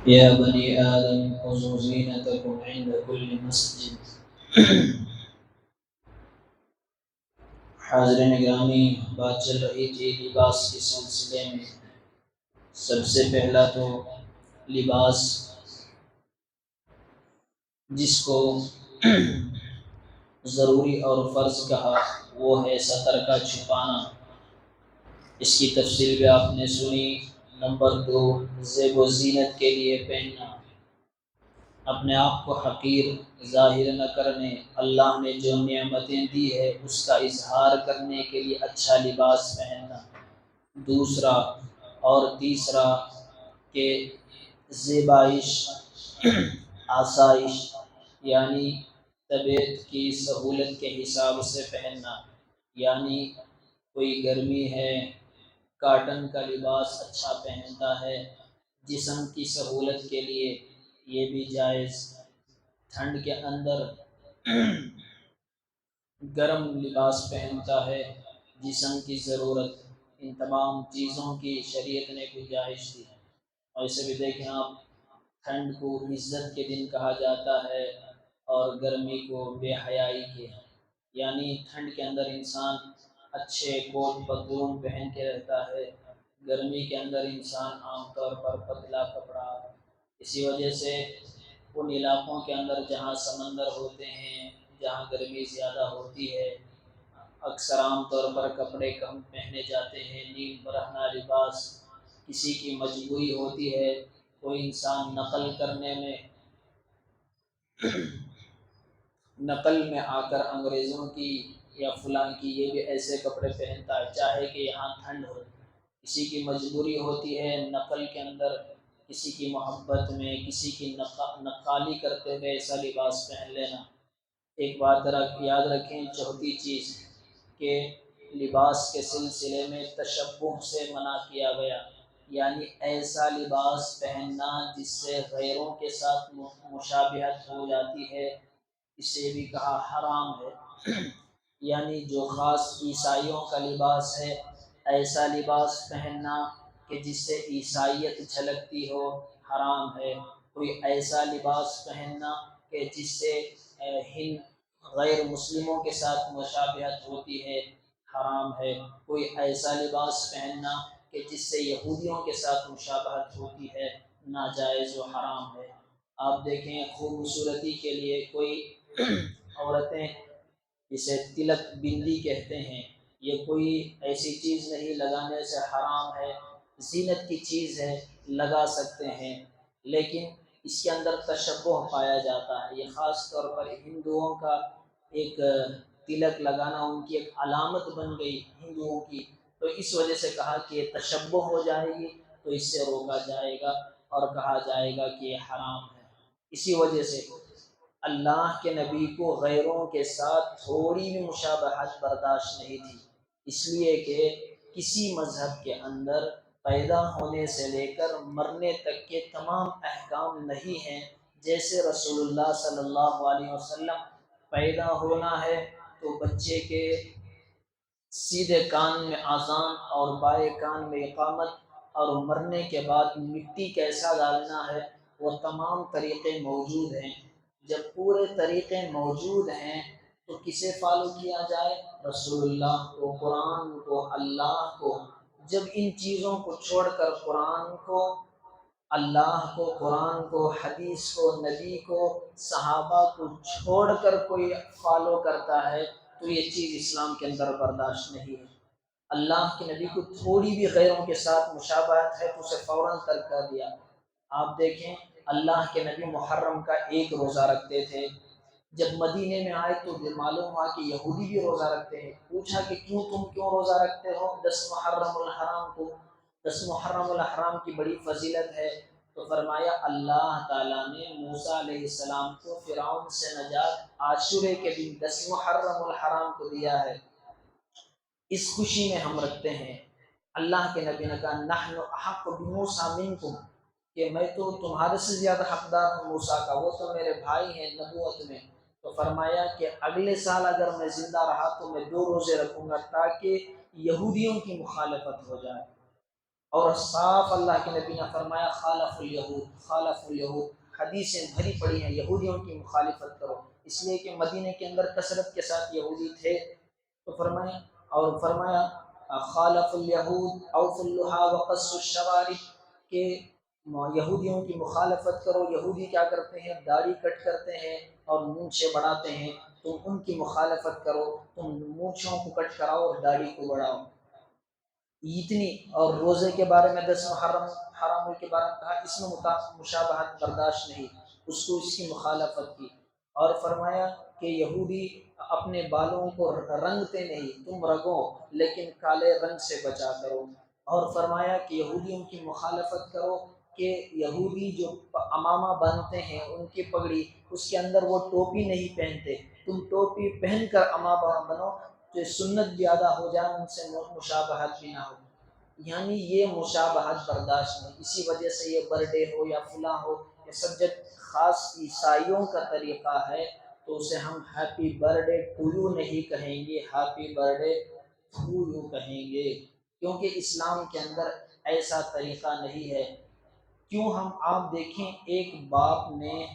يا بني آدم خذوا زينتكم عند كل مسجد. حاضرین گرامی، بات چل رہی تھی لباس کے سلسلے میں۔ سب سے پہلا تو لباس جس کو ضروری اور فرض کہا وہ ہے سطر کا چھپانا۔ اس کی تفصیل بھی آپ نے سنی۔ نمبر دو، زیب و زینت کے لیے پہننا، اپنے آپ کو حقیر ظاہر نہ کرنے، اللہ نے جو نعمتیں دی ہے اس کا اظہار کرنے کے لیے اچھا لباس پہننا۔ دوسرا اور تیسرا کہ زیبائش، آسائش، یعنی طبیعت کی سہولت کے حساب سے پہننا، یعنی کوئی گرمی ہے کاٹن کا لباس اچھا پہنتا ہے، جسم کی سہولت کے لیے یہ بھی جائز۔ ٹھنڈ کے اندر گرم لباس پہنتا ہے، جسم کی ضرورت، ان تمام چیزوں کی شریعت نے گنجائش دی ہے۔ اور اسے بھی دیکھیں آپ، ٹھنڈ کو عزت کے دن کہا جاتا ہے اور گرمی کو بے حیائی کے، یعنی ٹھنڈ کے اندر انسان اچھے کوٹ پتلون پہن کے رہتا ہے، گرمی کے اندر انسان عام طور پر پتلا کپڑا۔ اسی وجہ سے ان علاقوں کے اندر جہاں سمندر ہوتے ہیں، جہاں گرمی زیادہ ہوتی ہے، اکثر عام طور پر کپڑے کم پہنے جاتے ہیں، نیم برہنہ لباس۔ کسی کی مجبوری ہوتی ہے، کوئی انسان نقل میں آ کر انگریزوں کی یا فلاں کی یہ بھی ایسے کپڑے پہنتا ہے چاہے کہ یہاں ٹھنڈ ہو۔ کسی کی مجبوری ہوتی ہے نقل کے اندر، کسی کی محبت میں، کسی کی نقالی کرتے ہوئے ایسا لباس پہن لینا۔ ایک بات یاد رکھیں، چوتھی چیز کہ لباس کے سلسلے میں تشبہ سے منع کیا گیا، یعنی ایسا لباس پہننا جس سے غیروں کے ساتھ مشابہت ہو جاتی ہے، اسے بھی کہا حرام ہے۔ یعنی جو خاص عیسائیوں کا لباس ہے، ایسا لباس پہننا کہ جس سے عیسائیت جھلکتی ہو، حرام ہے۔ کوئی ایسا لباس پہننا کہ جس سے غیر مسلموں کے ساتھ مشابہت ہوتی ہے، حرام ہے۔ کوئی ایسا لباس پہننا کہ جس سے یہودیوں کے ساتھ مشابہت ہوتی ہے، ناجائز و حرام ہے۔ آپ دیکھیں خوبصورتی کے لیے کوئی عورتیں جسے تلک بندی کہتے ہیں، یہ کوئی ایسی چیز نہیں لگانے سے حرام ہے، زینت کی چیز ہے، لگا سکتے ہیں، لیکن اس کے اندر تشبہ پایا جاتا ہے۔ یہ خاص طور پر ہندوؤں کا ایک تلک لگانا ان کی ایک علامت بن گئی ہندوؤں کی، تو اس وجہ سے کہا کہ یہ تشبہ ہو جائے گی، تو اس سے روکا جائے گا اور کہا جائے گا کہ یہ حرام ہے۔ اسی وجہ سے اللہ کے نبی کو غیروں کے ساتھ تھوڑی بھی مشابہت برداشت نہیں تھی، اس لیے کہ کسی مذہب کے اندر پیدا ہونے سے لے کر مرنے تک کے تمام احکام نہیں ہیں۔ جیسے رسول اللہ صلی اللہ علیہ وسلم پیدا ہونا ہے تو بچے کے سیدھے کان میں اذان اور بائیں کان میں اقامت، اور مرنے کے بعد مٹی کیسا ڈالنا ہے، وہ تمام طریقے موجود ہیں۔ جب پورے طریقے موجود ہیں تو کسے فالو کیا جائے؟ رسول اللہ کو، قرآن کو، اللہ کو۔ جب ان چیزوں کو چھوڑ کر قرآن کو، اللہ کو، قرآن کو، حدیث کو، نبی کو، صحابہ کو چھوڑ کر کوئی فالو کرتا ہے تو یہ چیز اسلام کے اندر برداشت نہیں ہے۔ اللہ کے نبی کو تھوڑی بھی غیروں کے ساتھ مشابہت ہے تو اسے فوراً ترک کر دیا۔ آپ دیکھیں اللہ کے نبی محرم کا ایک روزہ رکھتے تھے، جب مدینے میں آئے تو معلوم ہوا کہ یہودی بھی روزہ رکھتے ہیں، پوچھا کہ تم کیوں روزہ رکھتے ہو 10 محرم الحرام کو؟ 10 محرم الحرام کی بڑی فضیلت ہے، تو فرمایا اللہ تعالیٰ نے موسیٰ علیہ السلام کو فرعون سے نجات عاشورے کے دن 10 محرم الحرام کو دیا ہے، اس خوشی میں ہم رکھتے ہیں۔ اللہ کے نبی نے کہا نحن احق بموسیٰ منکم، کہ میں تو تمہارے سے زیادہ حقدار ہوں موسیٰ کا، وہ تو میرے بھائی ہیں نبوت میں۔ تو فرمایا کہ اگلے سال اگر میں زندہ رہا تو میں 2 روزے رکھوں گا تاکہ یہودیوں کی مخالفت ہو جائے۔ اور صاف اللہ کے نبی نے فرمایا خالف الیہود، خالف الیہود، حدیثیں بھری پڑی ہیں یہودیوں کی مخالفت کرو، اس لیے کہ مدینے کے اندر کثرت کے ساتھ یہودی تھے۔ تو فرمایا خالف الیہود اوف اللحا وقص الشوارب، کہ یہودیوں کی مخالفت کرو۔ یہودی کیا کرتے ہیں؟ داڑھی کٹ کرتے ہیں اور مونچھیں بڑھاتے ہیں، تم ان کی مخالفت کرو، تم مونچھوں کو کٹ کراؤ اور داڑھی کو بڑھاؤ اتنی۔ اور روزے کے بارے میں 10 محرم حرام کے بارے میں کہا، اس میں مشابہت برداشت نہیں، اس کو اس کی مخالفت کی۔ اور فرمایا کہ یہودی اپنے بالوں کو رنگتے نہیں، تم رنگو لیکن کالے رنگ سے بچا کرو۔ اور فرمایا کہ یہودیوں کی مخالفت کرو کہ یہودی جو امامہ باندھتے ہیں ان کی پگڑی، اس کے اندر وہ ٹوپی نہیں پہنتے، تم ٹوپی پہن کر امامہ بنو، تو سنت بھی ادا ہو جائے، ان سے مشابہت بھی نہ ہو۔ یعنی یہ مشابہت برداشت نہیں۔ اسی وجہ سے یہ برڈے ہو یا فلاں ہو، یہ سب جب خاص عیسائیوں کا طریقہ ہے تو اسے ہم ہیپی برڈے ٹو یو نہیں کہیں گے، ہیپی برڈے ٹو یو کہیں گے، کیونکہ اسلام کے اندر ایسا طریقہ نہیں ہے۔ کیوں ہم آپ دیکھیں ایک باپ نے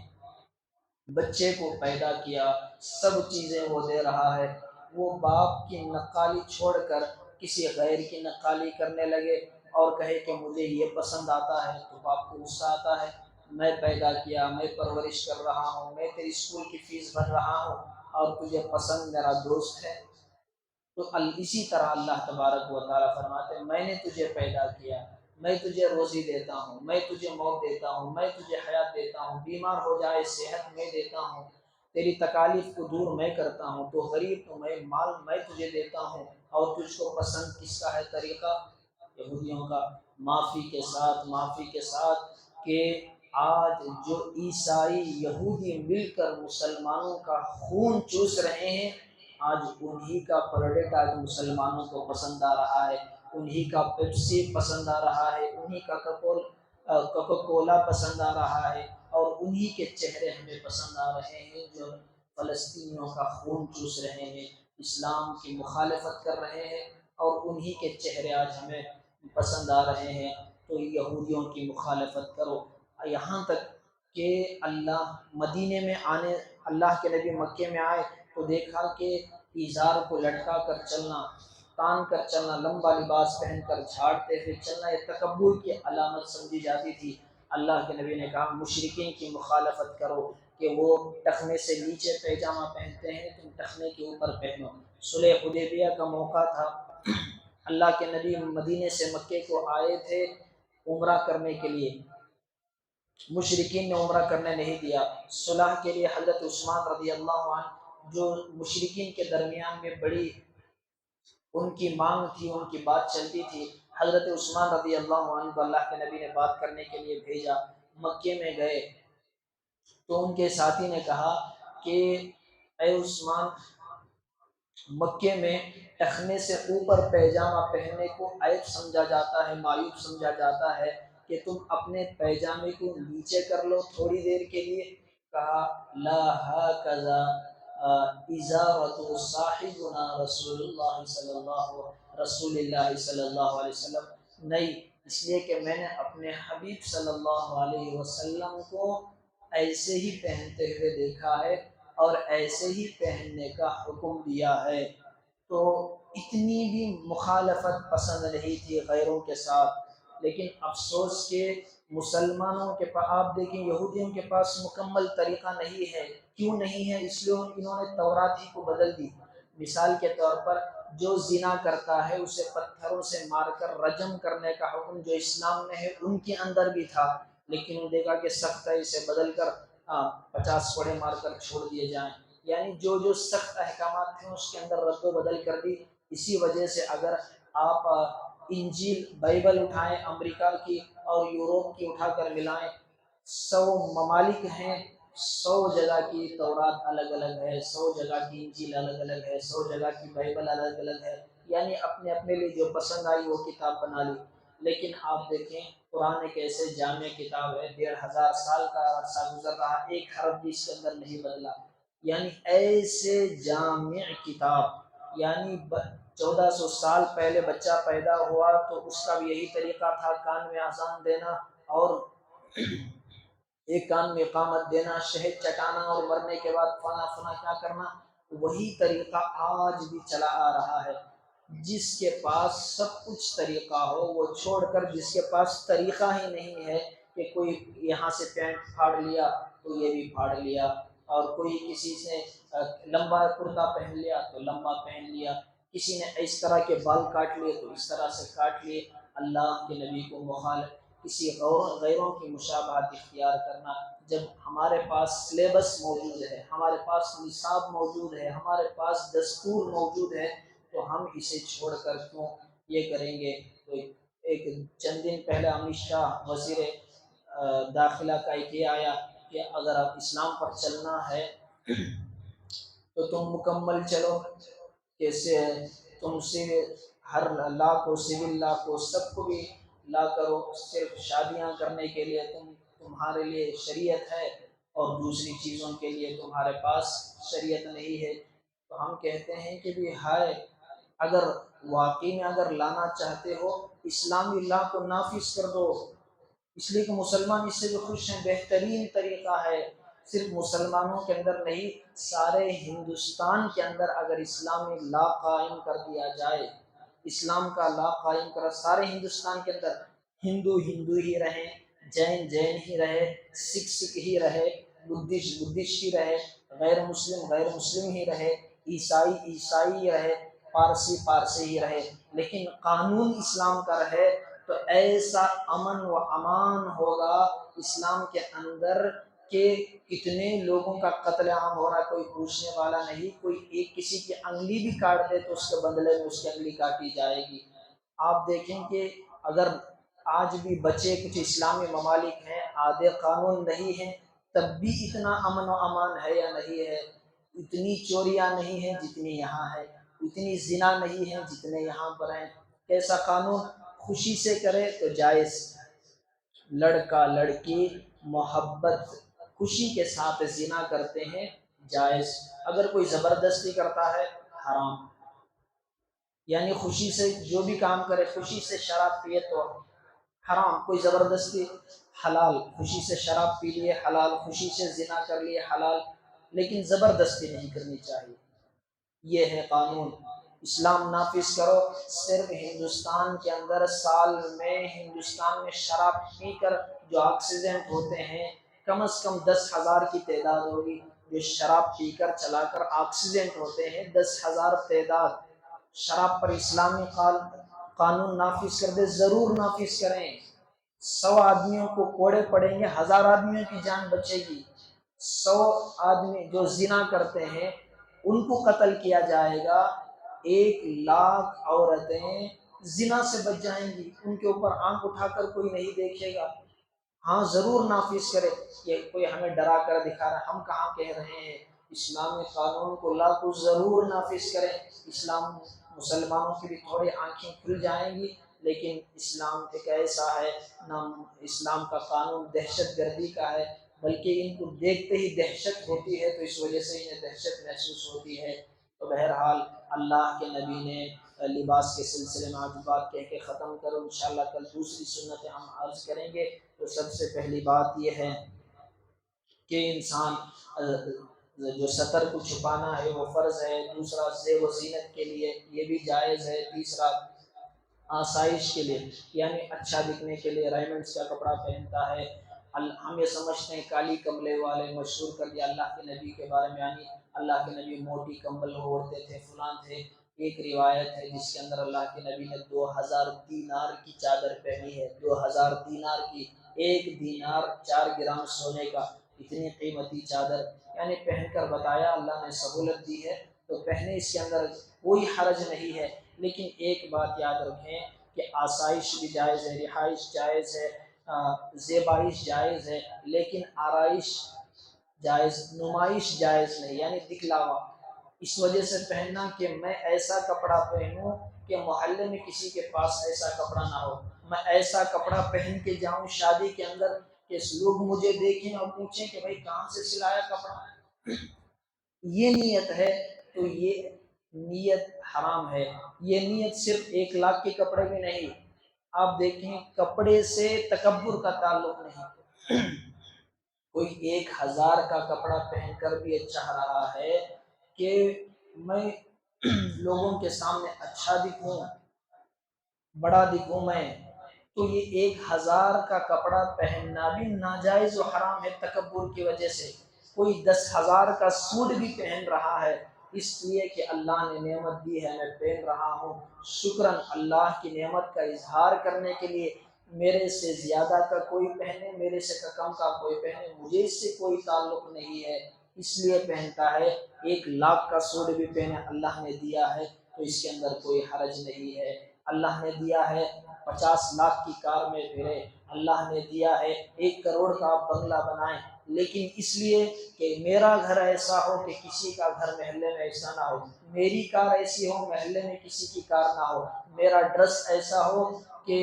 بچے کو پیدا کیا، سب چیزیں وہ دے رہا ہے، وہ باپ کی نقالی چھوڑ کر کسی غیر کی نقالی کرنے لگے اور کہے کہ مجھے یہ پسند آتا ہے، تو باپ کو غصہ آتا ہے، میں پیدا کیا، میں پرورش کر رہا ہوں، میں تیری اسکول کی فیس بھر رہا ہوں اور تجھے پسند میرا دوست ہے۔ تو اسی طرح اللہ تبارک و تعالیٰ فرماتے ہیں میں نے تجھے پیدا کیا، میں تجھے روزی دیتا ہوں، میں تجھے موت دیتا ہوں، میں تجھے حیات دیتا ہوں، بیمار ہو جائے صحت میں دیتا ہوں، تیری تکالیف کو دور میں کرتا ہوں، تو غریب تو میں مال میں تجھے دیتا ہوں، اور تجھ کو پسند کس کا ہے طریقہ؟ یہودیوں کا۔ معافی کے ساتھ کہ آج جو عیسائی یہودی مل کر مسلمانوں کا خون چوس رہے ہیں، آج انہی کا پروڈکٹ آج مسلمانوں کو پسند آ رہا ہے، انہی کا پیپسی پسند آ رہا ہے، انہی کا کوکا کولا پسند آ رہا ہے، اور انہی کے چہرے ہمیں پسند آ رہے ہیں جو فلسطینیوں کا خون چوس رہے ہیں، اسلام کی مخالفت کر رہے ہیں، اور انہی کے چہرے آج ہمیں پسند آ رہے ہیں۔ تو یہودیوں کی مخالفت کرو، یہاں تک کہ اللہ کے نبی مکے میں آئے تو دیکھا کہ ایزار کو لٹکا کر چلنا، تان کر چلنا، لمبا لباس پہن کر جھاڑتے ہوئے چلنا، یہ تکبر کی علامت سمجھی جاتی تھی۔ اللہ کے نبی نے کہا مشرکین کی مخالفت کرو کہ وہ ٹخنے سے نیچے پیجامہ پہنتے ہیں، تم ٹخنے کے اوپر پہنو۔ صلح حدیبیہ کا موقع تھا، اللہ کے نبی مدینے سے مکے کو آئے تھے عمرہ کرنے کے لیے، مشرکین نے عمرہ کرنے نہیں دیا۔ صلح کے لیے حضرت عثمان رضی اللہ عنہ جو مشرکین کے درمیان میں بڑی ان کی مانگ تھی، ان کی بات چلتی تھی، حضرت عثمان رضی اللہ عنہ کو اللہ کے نبی نے بات کرنے کے لیے بھیجا۔ مکے میں گئے تو ان کے ساتھی نے کہا کہ اے عثمان، مکے میں ٹخنے سے اوپر پیجامہ پہننے کو عیب سمجھا جاتا ہے، معیوب سمجھا جاتا ہے، کہ تم اپنے پیجامے کو نیچے کر لو تھوڑی دیر کے لیے۔ کہا لا ہکذا ازارۃ صاحبنا رسول اللہ صلی اللہ علیہ وسلم، نہیں، اس لیے کہ میں نے اپنے حبیب صلی اللہ علیہ وسلم کو ایسے ہی پہنتے ہوئے دیکھا ہے اور ایسے ہی پہننے کا حکم دیا ہے۔ تو اتنی بھی مخالفت پسند نہیں تھی غیروں کے ساتھ، لیکن افسوس کہ مسلمانوں کے پاس آپ دیکھیں یہودیوں کے پاس مکمل طریقہ نہیں ہے۔ کیوں نہیں ہے؟ اس لیے انہوں نے تورات ہی کو بدل دی۔ مثال کے طور پر جو زنا کرتا ہے اسے پتھروں سے مار کر رجم کرنے کا حکم جو اسلام میں ہے ان کے اندر بھی تھا، لیکن انہوں نے دیکھا کہ سختائی سے بدل کر 50 کوڑے مار کر چھوڑ دیے جائیں، یعنی جو سخت احکامات تھے اس کے اندر رد و بدل کر دی۔ اسی وجہ سے اگر آپ انجیل بائبل اٹھائیں امریکہ کی اور یوروپ کی اٹھا کر ملائیں، 100 ممالک ہیں، 100 جگہ کی تورات الگ الگ ہے، 100 جگہ کی انجیل الگ الگ ہے، 100 جگہ کی بائبل الگ الگ ہے، یعنی اپنے اپنے لیے جو پسند آئی وہ کتاب بنا لی۔ لیکن آپ دیکھیں قرآن ایک ایسے جامع کتاب ہے، 1500 سال کا عرصہ گزر رہا، ایک حرف بھی اس کے اندر نہیں بدلا، یعنی ایسے جامع کتاب، یعنی 1400 سال پہلے بچہ پیدا ہوا تو اس کا بھی یہی طریقہ تھا، کان میں اذان دینا اور ایک کان میں اقامت دینا، شہد چٹانا اور مرنے کے بعد فنا فنا کیا کرنا۔ وہی طریقہ آج بھی چلا آ رہا ہے۔ جس کے پاس سب کچھ طریقہ ہو وہ چھوڑ کر جس کے پاس طریقہ ہی نہیں ہے کہ کوئی یہاں سے پینٹ پھاڑ لیا تو یہ بھی پھاڑ لیا، اور کوئی کسی سے لمبا کرتا پہن لیا تو لمبا پہن لیا، کسی نے اس طرح کے بال کاٹ لیے تو اس طرح سے کاٹ لیے۔ اللہ کے نبی کو مخالف کسی غیروں کی مشابہت اختیار کرنا، جب ہمارے پاس سلیبس موجود ہے، ہمارے پاس نصاب موجود ہے، ہمارے پاس دستور موجود ہے، تو ہم اسے چھوڑ کر کیوں یہ کریں گے۔ تو ایک چند دن پہلے امت شاہ وزیر داخلہ کا ایک یہ آیا کہ اگر آپ اسلام پر چلنا ہے تو تم مکمل چلو، کیسے تم سے ہر لا کو، سول لا کو، سب کو بھی لا کرو، صرف شادیاں کرنے کے لیے تمہارے لیے شریعت ہے اور دوسری چیزوں کے لیے تمہارے پاس شریعت نہیں ہے۔ تو ہم کہتے ہیں کہ بھی ہائے، اگر واقعی میں اگر لانا چاہتے ہو اسلامی لا کو نافذ کر دو، اس لیے کہ مسلمان اس سے بھی خوش ہیں، بہترین طریقہ ہے۔ صرف مسلمانوں کے اندر نہیں، سارے ہندوستان کے اندر اگر اسلامی لا قائم کر دیا جائے، اسلام کا لا قائم کر، سارے ہندوستان کے اندر ہندو ہندو ہی رہے، جین جین ہی رہے، سکھ سکھ ہی رہے، بدھسٹ بدھسٹ ہی رہے، غیر مسلم غیر مسلم ہی رہے، عیسائی عیسائی ہی رہے، پارسی پارسی ہی رہے، لیکن قانون اسلام کا رہے، تو ایسا امن و امان ہوگا اسلام کے اندر کہ کتنے لوگوں کا قتل عام ہو رہا ہے، کوئی پوچھنے والا نہیں، کوئی ایک کسی کی انگلی بھی کاٹ دے تو اس کے بدلے میں اس کی انگلی کاٹی جائے گی۔ آپ دیکھیں کہ اگر آج بھی بچے کچھ اسلامی ممالک ہیں، آدھے قانون نہیں ہیں، تب بھی اتنا امن و امان ہے یا نہیں ہے؟ اتنی چوریاں نہیں ہیں جتنی یہاں ہے، اتنی زنا نہیں ہے جتنے یہاں پر ہیں۔ کیسا قانون؟ خوشی سے کرے تو جائز، لڑکا لڑکی محبت خوشی کے ساتھ زنا کرتے ہیں جائز، اگر کوئی زبردستی کرتا ہے حرام، یعنی خوشی سے جو بھی کام کرے، خوشی سے شراب پیے تو حرام، کوئی زبردستی حلال، خوشی سے شراب پی لیے حلال، خوشی سے زنا کر لیے حلال، لیکن زبردستی نہیں کرنی چاہیے۔ یہ ہے قانون، اسلام نافذ کرو۔ صرف ہندوستان کے اندر سال میں ہندوستان میں شراب پی کر جو ایکسیڈنٹ ہوتے ہیں کم از کم 10,000 کی تعداد ہوگی، جو شراب پی کر چلا کر ایکسیڈنٹ ہوتے ہیں 10,000 تعداد۔ شراب پر اسلامی قانون نافذ کر دے، ضرور نافذ کریں، 100 آدمیوں کو کوڑے پڑیں گے، 1000 آدمیوں کی جان بچے گی۔ 100 آدمی جو زنا کرتے ہیں ان کو قتل کیا جائے گا، 1,00,000 عورتیں زنا سے بچ جائیں گی، ان کے اوپر آنکھ اٹھا کر کوئی نہیں دیکھے گا۔ ہاں ضرور نافذ کرے، کہ کوئی ہمیں ڈرا کر دکھا رہا ہے، ہم کہاں کہہ رہے ہیں، اسلامی قانون کو لا کو ضرور نافذ کریں، اسلام مسلمانوں کی بھی تھوڑی آنکھیں کھل جائیں گی۔ لیکن اسلام ایک ایسا ہے، نہ اسلام کا قانون دہشت گردی کا ہے، بلکہ ان کو دیکھتے ہی دہشت ہوتی ہے، تو اس وجہ سے انہیں دہشت محسوس ہوتی ہے۔ تو بہرحال اللہ کے نبی نے لباس کے سلسلے میں آج بات کہہ کے ختم کرو، انشاءاللہ کل دوسری سنتیں ہم عرض کریں گے۔ تو سب سے پہلی بات یہ ہے کہ انسان جو سطر کو چھپانا ہے وہ فرض ہے، دوسرا زیب و زینت کے لیے یہ بھی جائز ہے، تیسرا آسائش کے لیے یعنی اچھا دکھنے کے لیے ریمنڈس کا کپڑا پہنتا ہے۔ ہم یہ سمجھتے ہیں کالی کملے والے مشہور کر دیا اللہ کے نبی کے بارے میں، یعنی اللہ کے نبی موٹی کمبل اوڑھتے تھے، فلاں تھے۔ ایک روایت ہے جس کے اندر اللہ کے نبی نے 2000 دینار کی چادر پہنی ہے، 2000 دینار کی، 1 دینار 4 گرام سونے کا، اتنی قیمتی چادر، یعنی پہن کر بتایا اللہ نے سہولت دی ہے تو پہنے، اس کے اندر کوئی حرج نہیں ہے۔ لیکن ایک بات یاد رکھیں کہ آسائش بھی جائز ہے، رہائش جائز ہے، زیبائش جائز ہے، لیکن آرائش جائز، نمائش جائز نہیں، یعنی دکھلاوا۔ اس وجہ سے پہننا کہ میں ایسا کپڑا پہنوں کہ محلے میں کسی کے پاس ایسا کپڑا نہ ہو، میں ایسا کپڑا پہن کے جاؤں شادی کے اندر کہ لوگ مجھے دیکھیں اور پوچھیں کہ بھائی کہاں سے سلایا کپڑا، یہ نیت ہے تو یہ نیت حرام ہے۔ یہ نیت صرف 1 لاکھ کے کپڑے میں نہیں، آپ دیکھیں کپڑے سے تکبر کا تعلق نہیں، کوئی 1000 کا کپڑا پہن کر بھی چاہ رہا ہے کہ میں لوگوں کے سامنے اچھا دکھوں، بڑا دکھوں میں، تو یہ 1000 کا کپڑا پہننا بھی ناجائز و حرام ہے تکبر کی وجہ سے۔ کوئی 10,000 کا سوٹ بھی پہن رہا ہے اس لیے کہ اللہ نے نعمت دی ہے میں پہن رہا ہوں، شکراً اللہ کی نعمت کا اظہار کرنے کے لیے، میرے سے زیادہ کا کوئی پہنے، میرے سے کم کا کوئی پہنے، مجھے اس سے کوئی تعلق نہیں ہے، اس لیے پہنتا ہے۔ 1 لاکھ کا سوٹ بھی پہنے، اللہ نے دیا ہے تو اس کے اندر کوئی حرج نہیں ہے۔ اللہ نے دیا ہے 50 لاکھ کی کار میں پھرے، اللہ نے دیا ہے 1 کروڑ کا آپ بنگلہ بنائیں، لیکن اس لیے کہ میرا گھر ایسا ہو کہ کسی کا گھر محلے میں ایسا نہ ہو، میری کار ایسی ہو محلے میں کسی کی کار نہ ہو، میرا ڈریس ایسا ہو کہ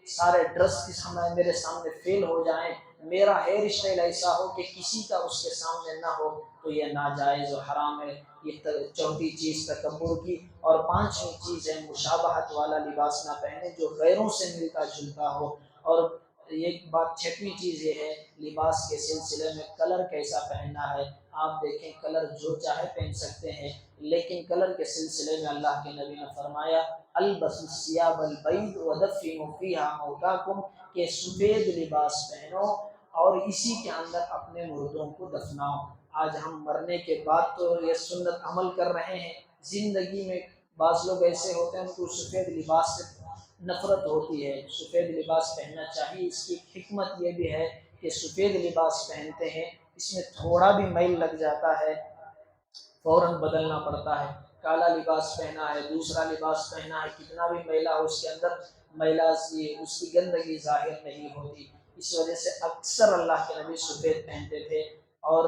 سارے ڈریس میرے سامنے فیل ہو جائیں، میرا ہیئر اسٹائل ایسا ہو کہ کسی کا اس کے سامنے نہ ہو، تو یہ ناجائز و حرام ہے۔ یہ چوتھی چیز تکبر کی، اور 5ویں چیز ہے مشابہت والا لباس نہ پہنے جو غیروں سے ملتا جلتا ہو۔ اور ایک بات 6ویں چیز یہ ہے لباس کے سلسلے میں کلر کیسا پہننا ہے۔ آپ دیکھیں کلر جو چاہے پہن سکتے ہیں، لیکن کلر کے سلسلے میں اللہ کے نبی نے فرمایا البسوا الثیاب البیض ودفنوا فیہا موتاکم، کہ سفید لباس پہنو اور اسی کے اندر اپنے مردوں کو دفناؤ۔ آج ہم مرنے کے بعد تو یہ سنت عمل کر رہے ہیں، زندگی میں بعض لوگ ایسے ہوتے ہیں ان کو سفید لباس سے نفرت ہوتی ہے، سفید لباس پہننا چاہیے۔ اس کی حکمت یہ بھی ہے کہ سفید لباس پہنتے ہیں اس میں تھوڑا بھی میل لگ جاتا ہے فوراً بدلنا پڑتا ہے، کالا لباس پہنا ہے دوسرا لباس پہنا ہے کتنا بھی میلا ہو اس کے اندر میلا اس کی گندگی ظاہر نہیں ہوتی، اس وجہ سے اکثر اللہ کے نبی سفید پہنتے تھے۔ اور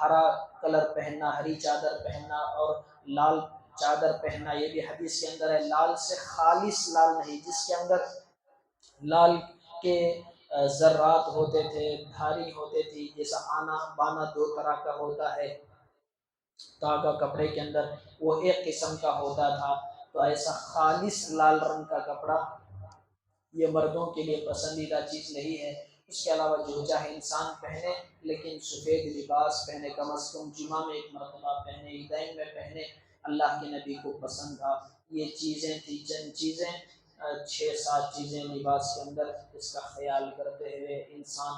ہرا کلر پہننا، ہری چادر پہننا اور لال چادر پہننا، یہ بھی حدیث کے اندر ہے۔ لال سے خالص لال نہیں، جس کے اندر لال کے ذرات ہوتے تھے، دھاری ہوتے تھی، جیسا آنا بانا 2 طرح کا ہوتا ہے تاگا کپڑے کے اندر، وہ ایک قسم کا ہوتا تھا، تو ایسا خالص لال رنگ کا کپڑا یہ مردوں کے لیے پسندیدہ چیز نہیں ہے۔ اس کے علاوہ جو چاہے انسان پہنے، لیکن سفید لباس پہنے، کم از کم جمعہ میں 1 مرتبہ پہنے، عیدین میں پہنے، اللہ کے نبی کو پسند تھا۔ یہ چیزیں تھی چند چیزیں، 6-7 چیزیں لباس کے اندر، اس کا خیال کرتے ہوئے انسان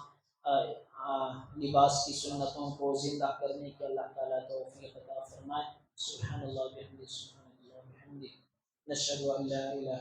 لباس کی سنتوں کو زندہ کرنے کی اللہ تعالیٰ توفیق عطا فرمائے۔ سبحان اللہ بحمدہ، سبحان اللہ بحمدہ، نشہد ان لا الہ